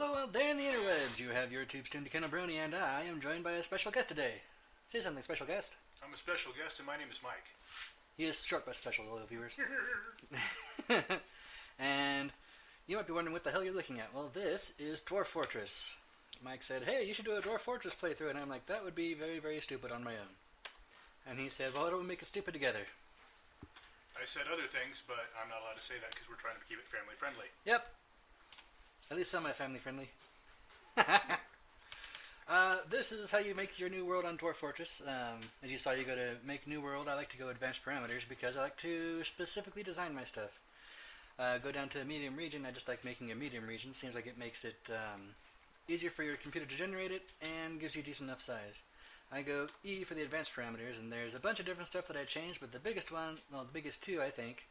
Hello out there in the interwebs. You have your tubes tuned to Ken Brony, and I am joined by a special guest today. Say something, special guest. I'm a special guest, and my name is Mike. He is short but special, loyal viewers. And you might be wondering what the hell you're looking at. Well, this is Dwarf Fortress. Mike said, hey, you should do a Dwarf Fortress playthrough, and I'm like, that would be very, very stupid on my own. And he said, well, why don't we make it stupid together? I said other things, but I'm not allowed to say that because we're trying to keep it family friendly. Yep. At least semi-family friendly. This is how you make your new world on Dwarf Fortress. As you saw, you go to make new world. I like to go advanced parameters because I like to specifically design my stuff. Go down to medium region. I just like making a medium region. Seems like it makes it easier for your computer to generate it and gives you a decent enough size. I go E for the advanced parameters, and there's a bunch of different stuff that I changed, but the biggest one, well, the biggest two, I think,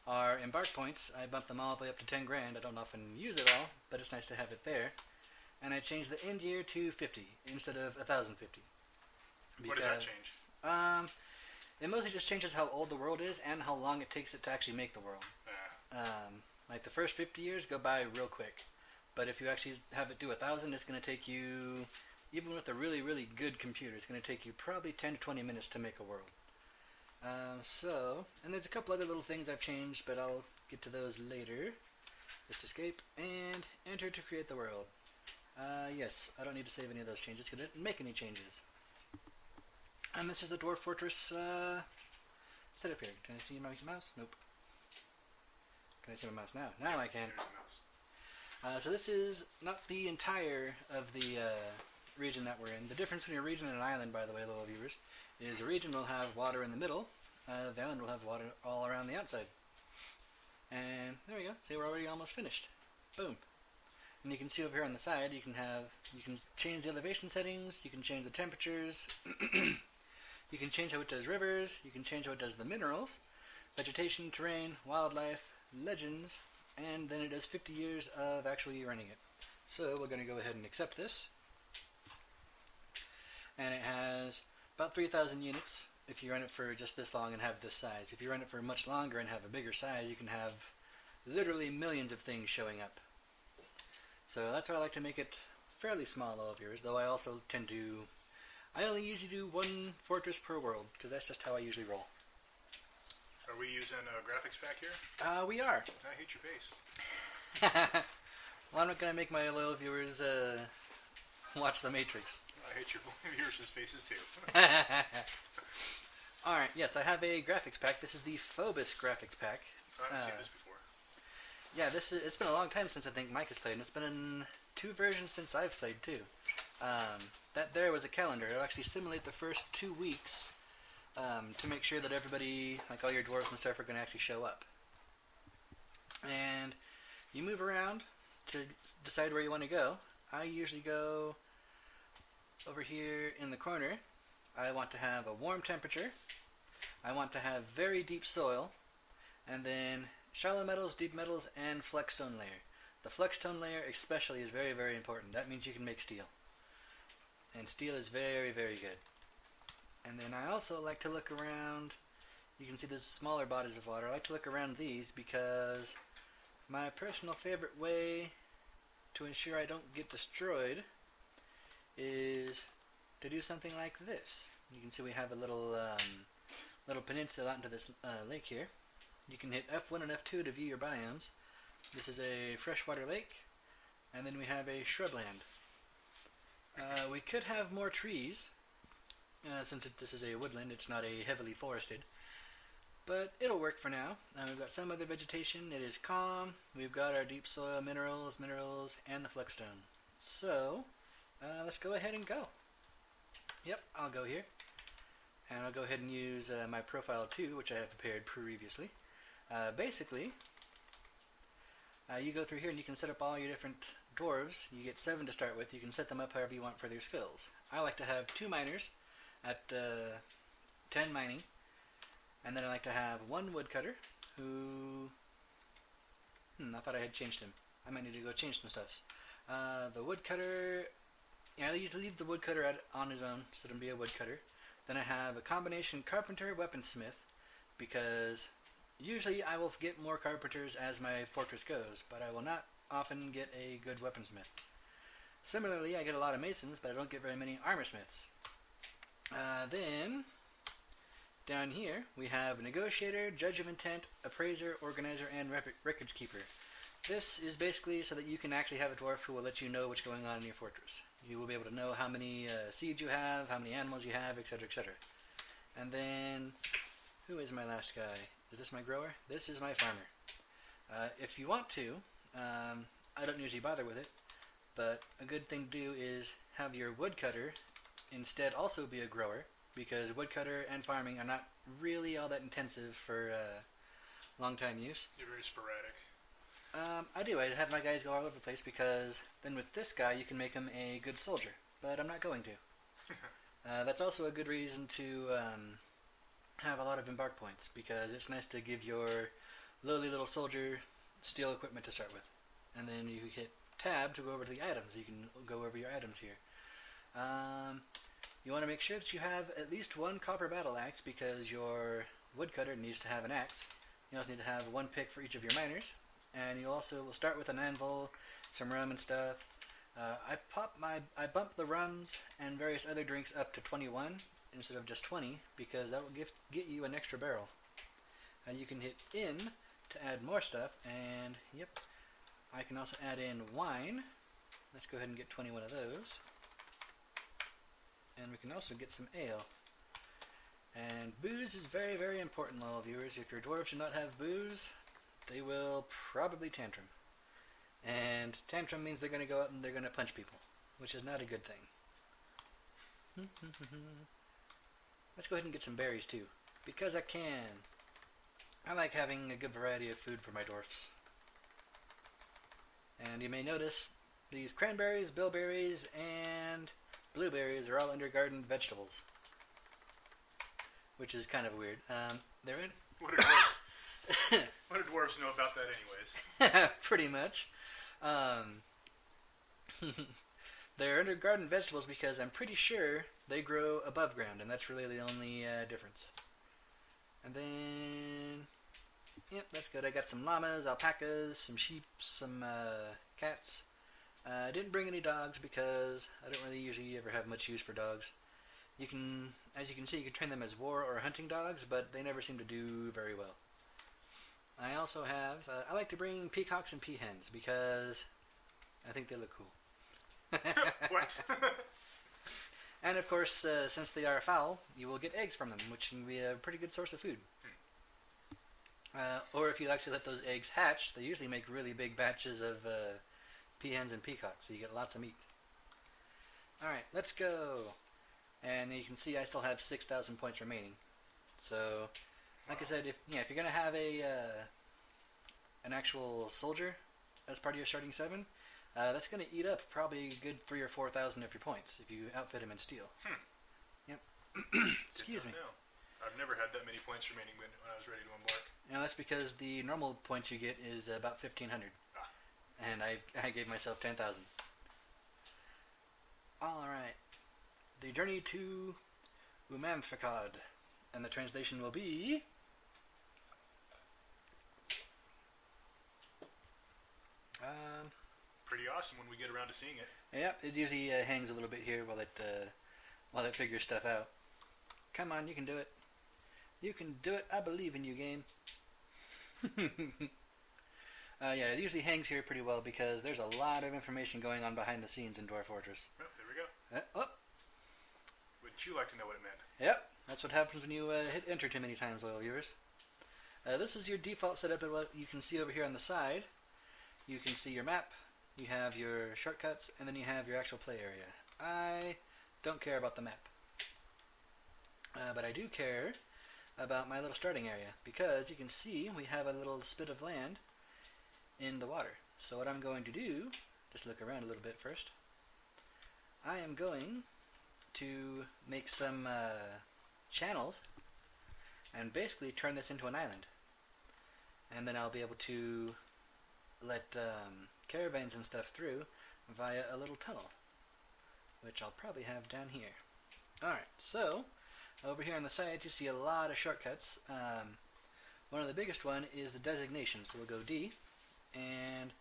are embark points. I bumped them all the way up to 10 grand. I don't often use it all, but it's nice to have it there. And I changed the end year to 50 instead of 1050. What does that change? It mostly just changes how old the world is and how long it takes it to actually make the world. Like the first 50 years go by real quick, but if you actually have it do 1,000, it's going to take you, even with a really, really good computer, it's going to take you probably 10 to 20 minutes to make a world. And there's a couple other little things I've changed, but I'll get to those later. Just escape and enter to create the world. Yes, I don't need to save any of those changes because I didn't make any changes. And this is the Dwarf Fortress setup here. Can I see my mouse? Nope. Can I see my mouse now? Now I can. There's a mouse. So this is not the entire of the region that we're in. The difference between a region and an island, by the way, little viewers, is a region will have water in the middle. The island will have water all around the outside. And there we go. See, we're already almost finished. Boom. And you can see over here on the side, you can change the elevation settings, you can change the temperatures, you can change how it does rivers, you can change how it does the minerals, vegetation, terrain, wildlife, legends, and then it does 50 years of actually running it. So we're going to go ahead and accept this. And it has about 3,000 units if you run it for just this long and have this size. If you run it for much longer and have a bigger size, you can have literally millions of things showing up. So that's why I like to make it fairly small, all of yours, though I also tend to... I only usually do one fortress per world, because that's just how I usually roll. Are we using a graphics pack here? We are. I hate your face. Well, I'm not going to make my loyal viewers watch The Matrix. I hate your viewers' faces too. Alright, yes, I have a graphics pack. This is the Phobos graphics pack. I haven't seen this before. Yeah, it's been a long time since I think Mike has played, and it's been in 2 versions since I've played too. That there was a calendar. It'll actually simulate the first 2 weeks to make sure that everybody, like all your dwarves and stuff, are going to actually show up. And you move around to decide where you want to go. I usually go over here in the corner. I want to have a warm temperature. I want to have very deep soil, and then shallow metals, deep metals, and flexstone layer. The flexstone layer especially is very, very important. That means you can make steel. And steel is very, very good. And then I also like to look around. You can see there's smaller bodies of water. I like to look around these because my personal favorite way to ensure I don't get destroyed is to do something like this. You can see we have a little peninsula out into this lake here. You can hit F1 and F2 to view your biomes. This is a freshwater lake, and then we have a shrubland. We could have more trees, since this is a woodland, it's not a heavily forested. But it'll work for now. We've got some other vegetation, it is calm. We've got our deep soil, minerals, and the flexstone. So, let's go ahead and go. Yep, I'll go here. And I'll go ahead and use my profile too, which I have prepared previously. Basically, you go through here and you can set up all your different dwarves. You get 7 to start with. You can set them up however you want for their skills. I like to have 2 miners at 10 mining, and then I like to have 1 woodcutter who... I thought I had changed him. I might need to go change some stuffs. The woodcutter... Yeah, I usually leave the woodcutter on his own, so it'll be a woodcutter. Then I have a combination carpenter, weaponsmith, because usually I will get more carpenters as my fortress goes, but I will not often get a good weaponsmith. Similarly, I get a lot of masons, but I don't get very many armor smiths. Then, down here, we have negotiator, judge of intent, appraiser, organizer, and records keeper. This is basically so that you can actually have a dwarf who will let you know what's going on in your fortress. You will be able to know how many seeds you have, how many animals you have, etc., etc. And then, who is my last guy? Is this my grower? This is my farmer. If you want to, I don't usually bother with it, but a good thing to do is have your woodcutter instead also be a grower, because woodcutter and farming are not really all that intensive for long-time use. You're very sporadic. I do. I have my guys go all over the place, because then with this guy you can make him a good soldier, but I'm not going to. That's also a good reason to have a lot of embark points, because it's nice to give your lowly little soldier steel equipment to start with. And then you hit tab to go over to the items. You can go over your items here. You want to make sure that you have at least one copper battle axe, because your woodcutter needs to have an axe. You also need to have one pick for each of your miners. And you also will start with an anvil, some rum and stuff. I bump the rums and various other drinks up to 21 instead of just 20, because that will get you an extra barrel. And you can hit in to add more stuff, and yep, I can also add in wine. Let's go ahead and get 21 of those. And we can also get some ale. And booze is very, very important, loyal viewers. If your dwarves do not have booze, they will probably tantrum. And tantrum means they're going to go out and they're going to punch people, which is not a good thing. Let's go ahead and get some berries too, because I can. I like having a good variety of food for my dwarfs. And you may notice these cranberries, bilberries, and blueberries are all under garden vegetables, which is kind of weird. They're in. What do dwarves, what do dwarves know about that anyways? Pretty much. They're under garden vegetables because I'm pretty sure they grow above ground, and that's really the only difference. And then, yep, that's good. I got some llamas, alpacas, some sheep, some cats. I didn't bring any dogs because I don't really usually ever have much use for dogs. You can, as you can see, you can train them as war or hunting dogs, but they never seem to do very well. I also have, I like to bring peacocks and peahens because I think they look cool. What? And of course, since they are fowl, you will get eggs from them, which can be a pretty good source of food. Or if you actually let those eggs hatch, they usually make really big batches of peahens and peacocks, so you get lots of meat. Alright, let's go. And you can see I still have 6,000 points remaining. So, like I said, if you're going to have an actual soldier as part of your starting 7, that's going to eat up probably a good 3,000 or 4,000 of your points if you outfit him in steel. Yep. Excuse me. I've never had that many points remaining when I was ready to embark. Now that's because the normal points you get is about 1,500. And I gave myself 10,000. Alright. The journey to Umamfikad. And the translation will be... Pretty awesome when we get around to seeing it. Yep, it usually hangs a little bit here while it figures stuff out. Come on, you can do it. You can do it. I believe in you, game. Yeah, it usually hangs here pretty well because there's a lot of information going on behind the scenes in Dwarf Fortress. Oh, there we go. Oh. Wouldn't you like to know what it meant? Yep, that's what happens when you hit enter too many times, loyal viewers. This is your default setup of what you can see over here on the side. You can see your map, you have your shortcuts, and then you have your actual play area. I don't care about the map. But I do care about my little starting area, because you can see we have a little spit of land in the water. So what I'm going to do, just look around a little bit first, I am going to make some channels and basically turn this into an island. And then I'll be able to let caravans and stuff through via a little tunnel, which I'll probably have down here. Alright, so over here on the side you see a lot of shortcuts. One of the biggest one is the designation, so we'll go D, and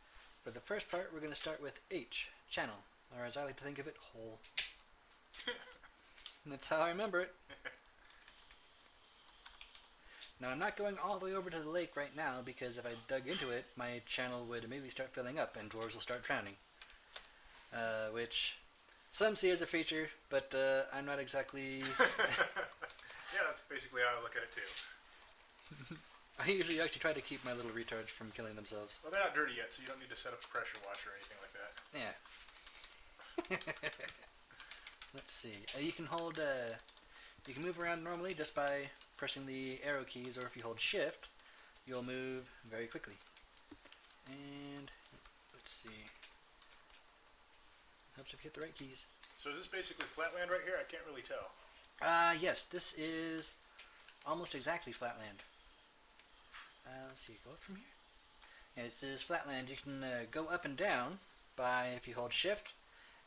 for the first part we're going to start with H, channel. or as I like to think of it, hole. And that's how I remember it. Now, I'm not going all the way over to the lake right now because if I dug into it, my channel would immediately start filling up and dwarves will start drowning. Which some see as a feature, but I'm not exactly... Yeah, that's basically how I look at it too. I usually actually try to keep my little retards from killing themselves. Well, they're not dirty yet, so you don't need to set up a pressure washer or anything like that. Yeah. Let's see. You can hold... you can move around normally just by pressing the arrow keys, or if you hold shift, you'll move very quickly. And let's see. Helps if you hit the right keys. So is this basically flatland right here? I can't really tell. Yes, this is almost exactly flatland. Let's see, go up from here. Yeah, this is flatland. You can go up and down by, if you hold shift,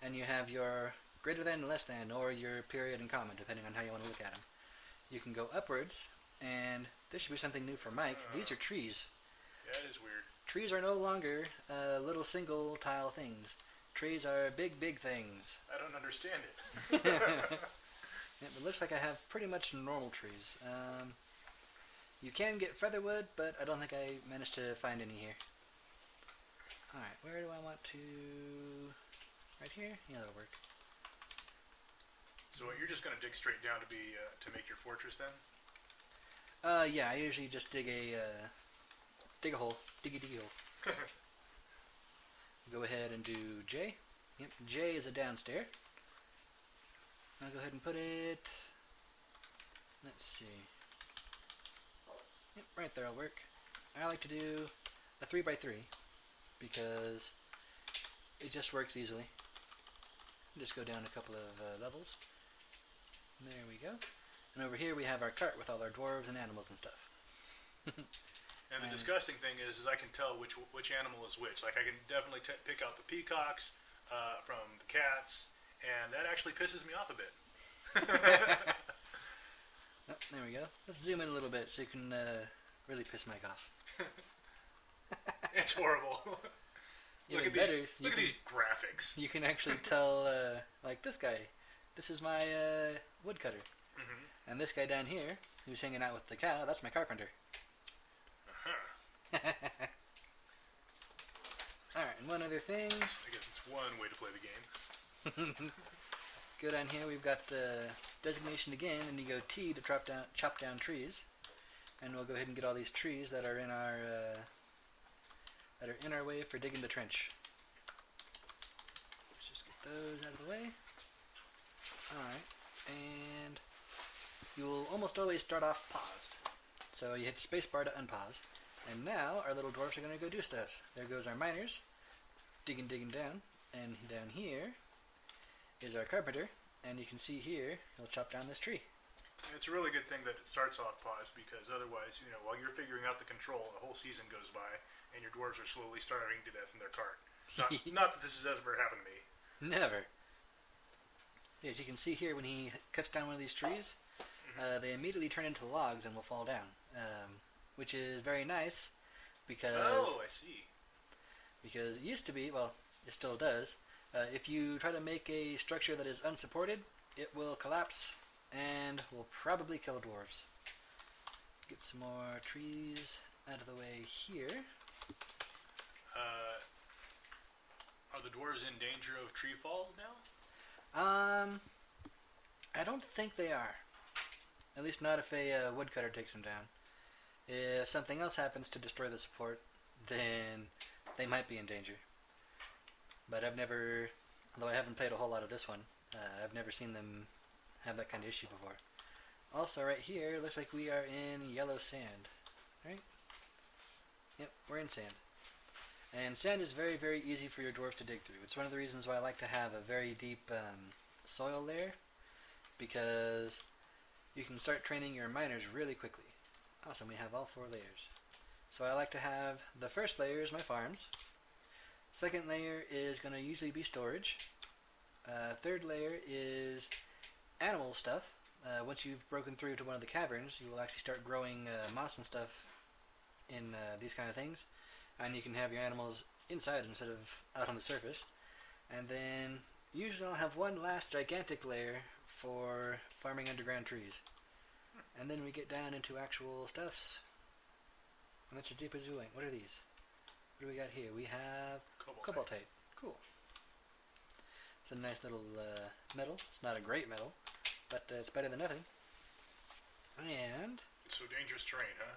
and you have your greater than, less than, or your period and comma, depending on how you want to look at them. You can go upwards, and this should be something new for Mike. These are trees. Yeah, it is weird. Trees are no longer little single tile things. Trees are big, big things. I don't understand it. Yeah, it looks like I have pretty much normal trees. You can get featherwood, but I don't think I managed to find any here. Alright, where do I want to... Right here? Yeah, that'll work. So you're just going to dig straight down to be to make your fortress then? Yeah, I usually just dig a hole. Diggy hole. Go ahead and do J. Yep, J is a downstair. I'll go ahead and put it... Let's see. Yep, right there will work. I like to do a 3x3 because it just works easily. Just go down a couple of levels. There we go. And over here we have our cart with all our dwarves and animals and stuff. And the disgusting thing is I can tell which animal is which. Like I can definitely pick out the peacocks from the cats, and that actually pisses me off a bit. Oh, there we go. Let's zoom in a little bit so you can really piss Mike off. It's horrible. Look at these graphics. You can actually tell, like this guy. This is my woodcutter. Mm-hmm. And this guy down here, who's hanging out with the cow, that's my carpenter. Uh-huh. Alright, and one other thing. I guess it's one way to play the game. Go down here, we've got designation again, and you go T to chop down trees. And we'll go ahead and get all these trees that are in our way for digging the trench. Let's just get those out of the way. Alright, and you will almost always start off paused. So you hit spacebar to unpause. And now our little dwarfs are going to go do stuff. There goes our miners, digging down. And down here is our carpenter. And you can see here, he'll chop down this tree. It's a really good thing that it starts off paused, because otherwise, while you're figuring out the control, a whole season goes by, and your dwarves are slowly starving to death in their cart. Not that this has ever happened to me. Never. As you can see here, when he cuts down one of these trees, they immediately turn into logs and will fall down, which is very nice because... Oh, I see. Because it used to be, well, it still does, if you try to make a structure that is unsupported, it will collapse and will probably kill dwarves. Get some more trees out of the way here. Are the dwarves in danger of tree falls now? I don't think they are. At least not if a woodcutter takes them down. If something else happens to destroy the support, then they might be in danger. But I've never, although I haven't played a whole lot of this one, I've never seen them have that kind of issue before. Also, right here, looks like we are in yellow sand. Right? Yep, we're in sand. And sand is very, very easy for your dwarves to dig through. It's one of the reasons why I like to have a very deep soil layer, because you can start training your miners really quickly. Awesome, we have all 4 layers. So I like to have, the first layer is my farms. Second layer is going to usually be storage. Third layer is animal stuff. Once you've broken through to one of the caverns, you will actually start growing moss and stuff in these kind of things. And you can have your animals inside instead of out on the surface. And then Usually I'll have one last gigantic layer for farming underground trees. And then we get down into actual stuffs. And that's as deep as we went. What are these? What do we got here? We have cobaltite. Cool. It's a nice little metal. It's not a great metal, but it's better than nothing. And It's so dangerous terrain, huh?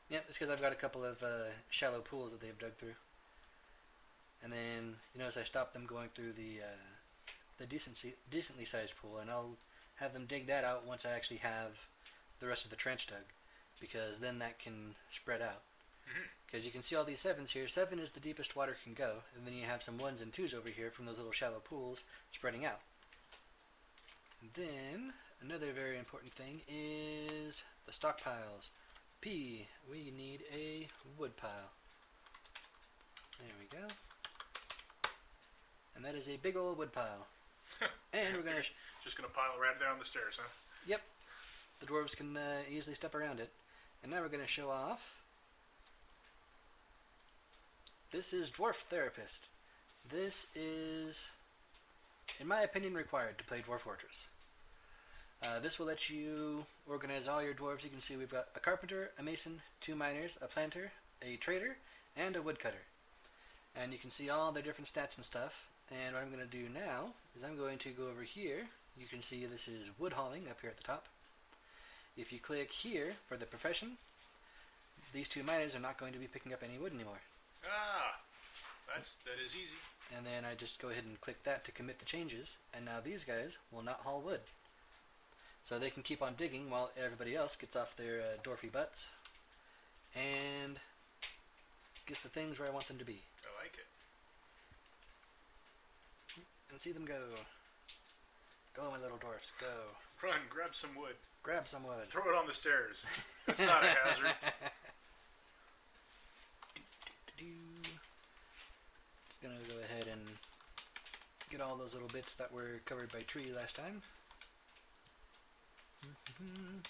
yep, it's because I've got a couple of shallow pools that they've dug through. And then you notice I stopped them going through the decently sized pool, and I'll have them dig that out once I actually have the rest of the trench dug, because then that can spread out. Because you can see all these 7s here. 7 is the deepest water can go, and then you have some 1s and 2s over here from those little shallow pools spreading out. And then another very important thing is the stockpiles. P, we need a wood pile. There we go. And that is a big old wood pile. And we're gonna just gonna pile it right down the stairs, huh? Yep. The dwarves can easily step around it. And now we're gonna show off. This is Dwarf Therapist. This is, in my opinion, required to play Dwarf Fortress. This will let you organize all your dwarves. You can see we've got a carpenter, a mason, 2 miners, a planter, a trader, and a woodcutter. And you can see all their different stats and stuff. And what I'm going to do now is I'm going to go over here. You can see this is wood hauling up here at the top. If you click here for the profession, these 2 miners are not going to be picking up any wood anymore. Ah, that is easy. And then I just go ahead and click that to commit the changes, and now these guys will not haul wood. So they can keep on digging while everybody else gets off their dwarfy butts and gets the things where I want them to be. I like it. And see them go. Go, my little dwarfs, go. Run, grab some wood. Grab some wood. Throw it on the stairs. It's not a hazard. Just gonna go ahead and get all those little bits that were covered by tree last time. And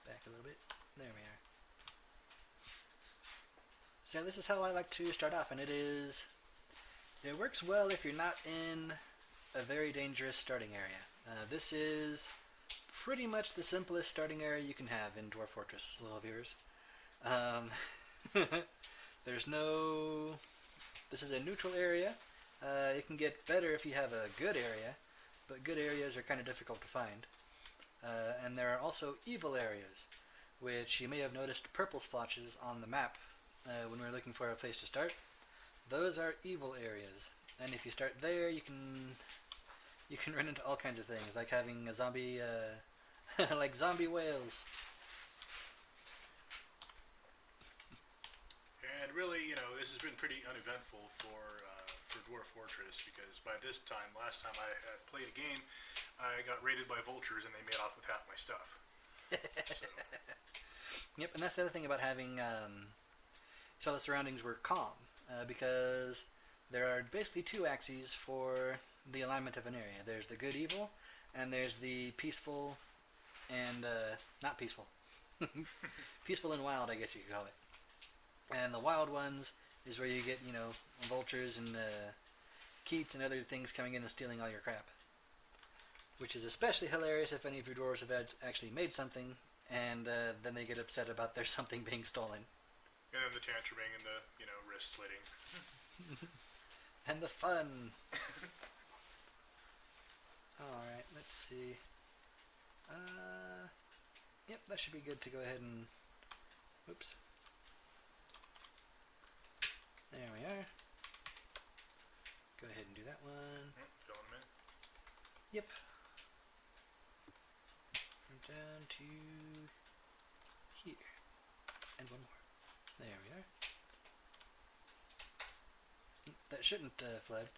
back a little bit. There we are. So this is how I like to start off, and it works well if you're not in a very dangerous starting area. This is pretty much the simplest starting area you can have in Dwarf Fortress, little viewers. This is a neutral area. It can get better if you have a good area, but good areas are kind of difficult to find. And there are also evil areas, which you may have noticed purple splotches on the map when we're looking for a place to start. Those are evil areas, and if you start there, you can run into all kinds of things, like having a zombie, like zombie whales. And really, this has been pretty uneventful for Dwarf Fortress, because by this time, last time I had played a game, I got raided by vultures and they made off with half my stuff. So. Yep, and that's the other thing about having so the surroundings were calm, because there are basically 2 axes for the alignment of an area. There's the good evil, and there's the peaceful and not peaceful. Peaceful and wild, I guess you could call it. And the wild ones is where you get, vultures and keats and other things coming in and stealing all your crap. Which is especially hilarious if any of your dwarves have actually made something, and then they get upset about their something being stolen. And then the tantruming and the, wrist slitting. And the fun. Alright, let's see. Yep, that should be good to go ahead and... Oops. There we are. Go ahead and do that one. Fill them in. Yep. From down to here. And one more. There we are. That shouldn't flood.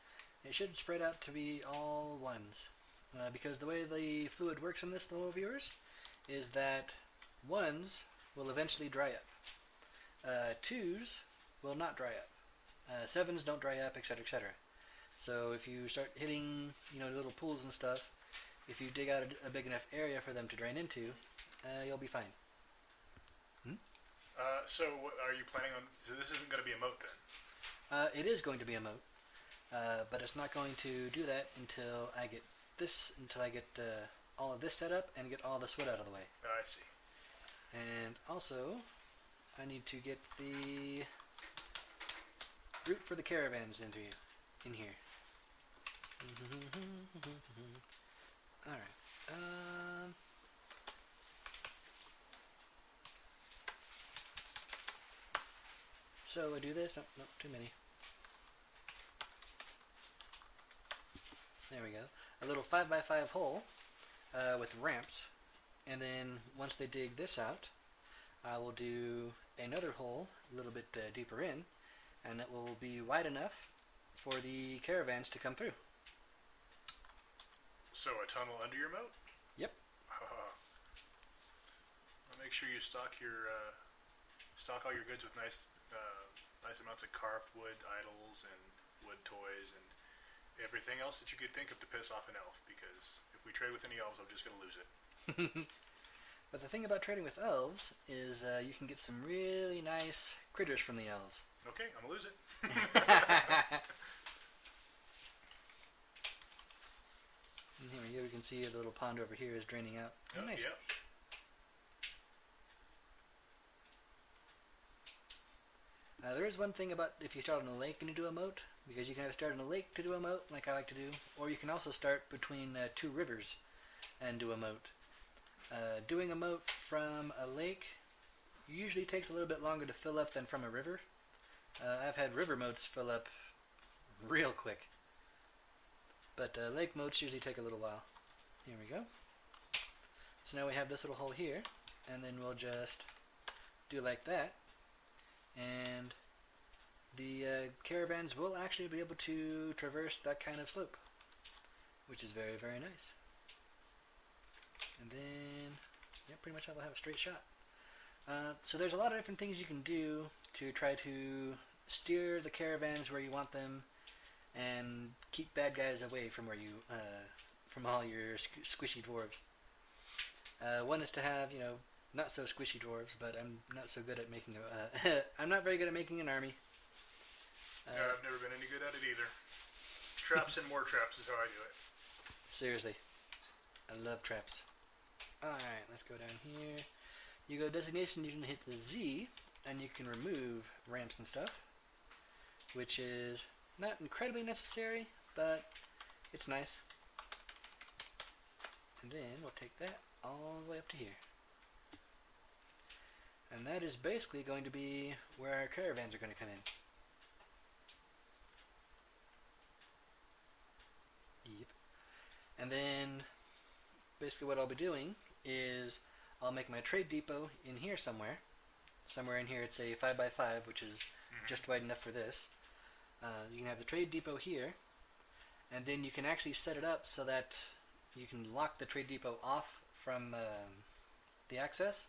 It should spread out to be all 1s. Because the way the fluid works in this, little viewers, is that 1s will eventually dry up. 2s will not dry up. 7s don't dry up, etc., etc. So if you start hitting, little pools and stuff, if you dig out a big enough area for them to drain into, you'll be fine. So what are you planning on? So this isn't going to be a moat then? It is going to be a moat, but it's not going to do that until I get all of this set up and get all this wood out of the way. I see. And also, I need to get the route for the caravans in here. Alright. So I do this. Oh, nope, too many. There we go. A little 5x5 hole with ramps. And then once they dig this out, I will do another hole a little bit deeper in, and it will be wide enough for the caravans to come through. So a tunnel under your moat? Yep. Make sure you stock all your goods with nice amounts of carved wood idols and wood toys and everything else that you could think of to piss off an elf, because if we trade with any elves, I'm just going to lose it. But the thing about trading with elves is you can get some really nice critters from the elves. Okay, I'm going to lose it. And here we go. We can see the little pond over here is draining out. Oh, nice. Yep. There is one thing about if you start on a lake and you do a moat, because you can either start on a lake to do a moat, like I like to do, or you can also start between two rivers and do a moat. Doing a moat from a lake usually takes a little bit longer to fill up than from a river. I've had river moats fill up real quick, but lake moats usually take a little while. Here we go. So now we have this little hole here, and then we'll just do like that, and the caravans will actually be able to traverse that kind of slope, which is very, very nice. And then, yeah, pretty much I will have a straight shot. So there's a lot of different things you can do to try to steer the caravans where you want them, and keep bad guys away from where you, from all your squishy dwarves. One is to have, not so squishy dwarves, but I'm not so good at making I'm not very good at making an army. I've never been any good at it either. Traps and more traps is how I do it. Seriously. I love traps. Alright, let's go down here. You go designation, you can hit the Z, and you can remove ramps and stuff, which is not incredibly necessary, but it's nice. And then we'll take that all the way up to here. And that is basically going to be where our caravans are going to come in. Yep. And then basically what I'll be doing is I'll make my trade depot in here somewhere. Somewhere in here it's a 5x5, which is just wide enough for this. You can have the trade depot here, and then you can actually set it up so that you can lock the trade depot off from the access,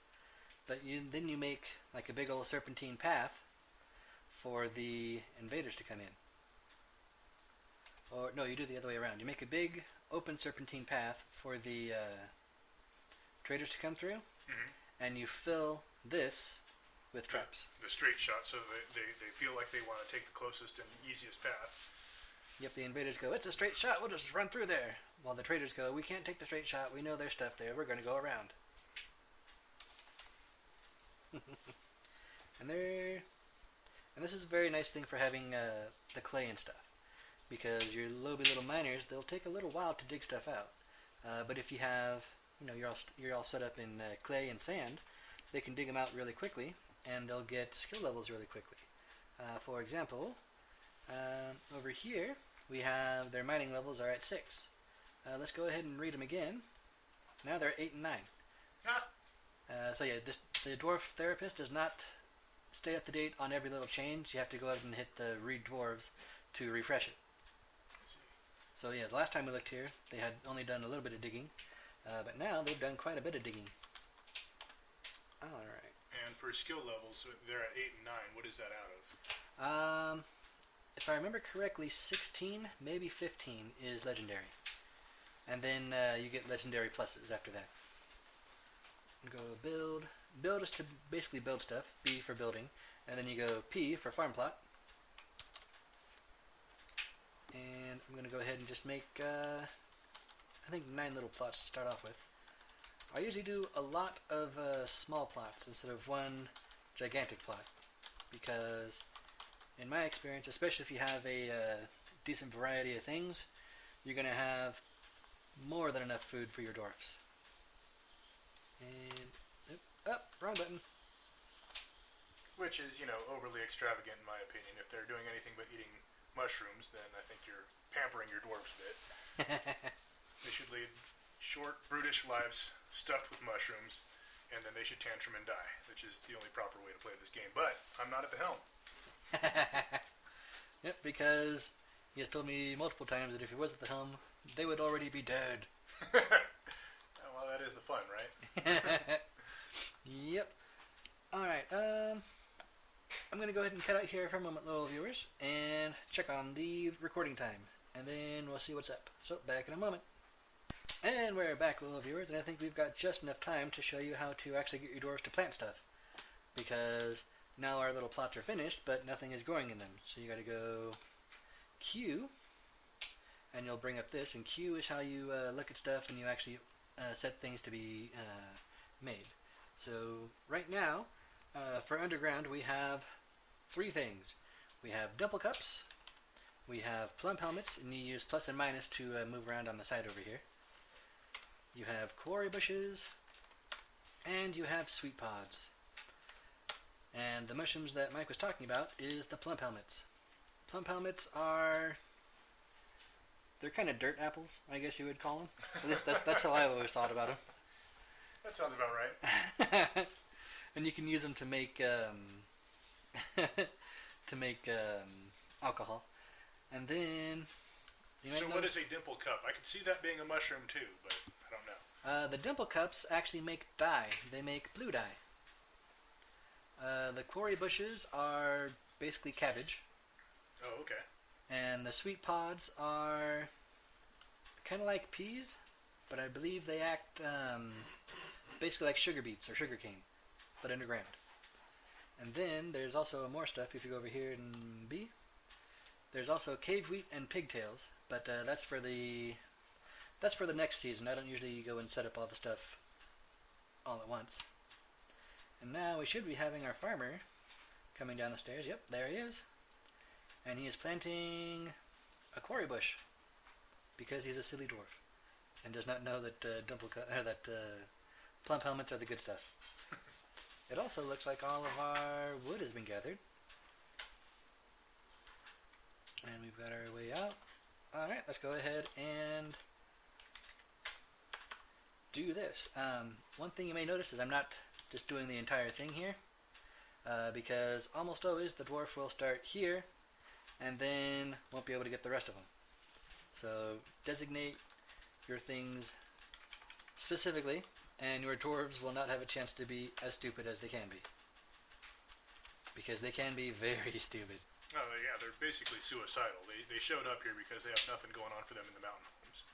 but then you make like a big old serpentine path for the invaders to come in. Or no, you do the other way around. You make a big open serpentine path for the traders to come through, and you fill this with traps. The straight shot, so they feel like they want to take the closest and easiest path. Yep, the invaders go, it's a straight shot, we'll just run through there. While the traders go, we can't take the straight shot, we know there's stuff there, we're going to go around. And this is a very nice thing for having the clay and stuff, because your lowly little miners, they'll take a little while to dig stuff out. But if you have, you're all set up in clay and sand, they can dig them out really quickly, and they'll get skill levels really quickly. For example, over here we have their mining levels are at 6. Let's go ahead and read them again. Now they're at 8 and 9. So yeah, the dwarf therapist does not stay up to date on every little change. You have to go ahead and hit the read dwarves to refresh it. So yeah, the last time we looked here, they had only done a little bit of digging, but now they've done quite a bit of digging. Alright. And for skill levels, they're at 8 and 9. What is that out of? If I remember correctly, 16, maybe 15 is legendary. And then you get legendary pluses after that. Go build. Build is to basically build stuff. B for building. And then you go P for farm plot. I'm going to go ahead and just make, I think 9 little plots to start off with. I usually do a lot of small plots instead of one gigantic plot, because in my experience, especially if you have a decent variety of things, you're going to have more than enough food for your dwarfs. And, wrong button. Which is, overly extravagant in my opinion. If they're doing anything but eating mushrooms, then I think you're pampering your dwarves a bit. They should lead short, brutish lives stuffed with mushrooms, and then they should tantrum and die, which is the only proper way to play this game. But I'm not at the helm. Yep, because he has told me multiple times that if he was at the helm, they would already be dead. Well, that is the fun, right? Yep. Alright, I'm going to go ahead and cut out here for a moment, little viewers, and check on the recording time, and then we'll see what's up. So, back in a moment. And we're back, little viewers, and I think we've got just enough time to show you how to actually get your dwarves to plant stuff. Because now our little plots are finished, but nothing is growing in them. So you got to go Q, and you'll bring up this, and Q is how you look at stuff and you actually set things to be made. So right now, for underground, we have 3 things. We have dimple cups, we have plump helmets, and you use plus and minus to move around on the side over here. You have quarry bushes, and you have sweet pods. And the mushrooms that Mike was talking about is the plump helmets. Plump helmets are... they're kind of dirt apples, I guess you would call them. At least that's how I've always thought about them. That sounds about right. And you can use them to make alcohol. And then... So what is a dimple cup? I could see that being a mushroom too, but I don't know. The dimple cups actually make dye. They make blue dye. The quarry bushes are basically cabbage. Oh, okay. And the sweet pods are kind of like peas, but I believe they act basically like sugar beets or sugar cane, but underground. And then there's also more stuff. If you go over here in B, there's also cave wheat and pigtails, but that's for the next season. I don't usually go and set up all the stuff all at once. And now we should be having our farmer coming down the stairs. Yep, there he is. And he is planting a quarry bush because he's a silly dwarf and does not know that plump helmets are the good stuff. It also looks like all of our wood has been gathered. And we've got our way out. Alright, let's go ahead and do this. One thing you may notice is I'm not just doing the entire thing here, because almost always the dwarf will start here and then won't be able to get the rest of them. So designate your things specifically, and your dwarves will not have a chance to be as stupid as they can be. Because they can be very stupid. Oh, yeah, they're basically suicidal. They showed up here because they have nothing going on for them in the mountain homes.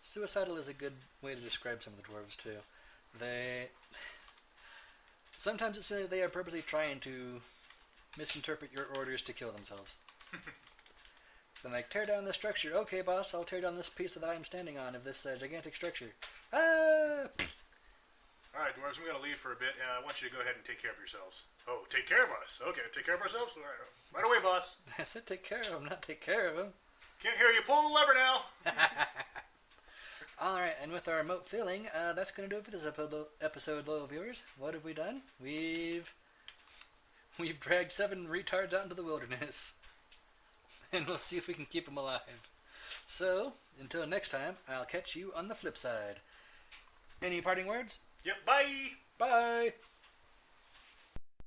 Suicidal is a good way to describe some of the dwarves, too. Sometimes it's they are purposely trying to misinterpret your orders to kill themselves. Then like, tear down this structure. Okay, boss, I'll tear down this piece that I'm standing on of this gigantic structure. Ah! Alright, dwarves, I'm going to leave for a bit. I want you to go ahead and take care of yourselves. Oh, take care of us. Okay, take care of ourselves? Right away, boss. I said take care of him, not take care of him. Can't hear you. Pull the lever now. Alright, and with our remote filling, that's going to do it for this episode, loyal viewers. What have we done? We've dragged 7 retards out into the wilderness. And we'll see if we can keep them alive. So, until next time, I'll catch you on the flip side. Any parting words? Yep, bye! Bye!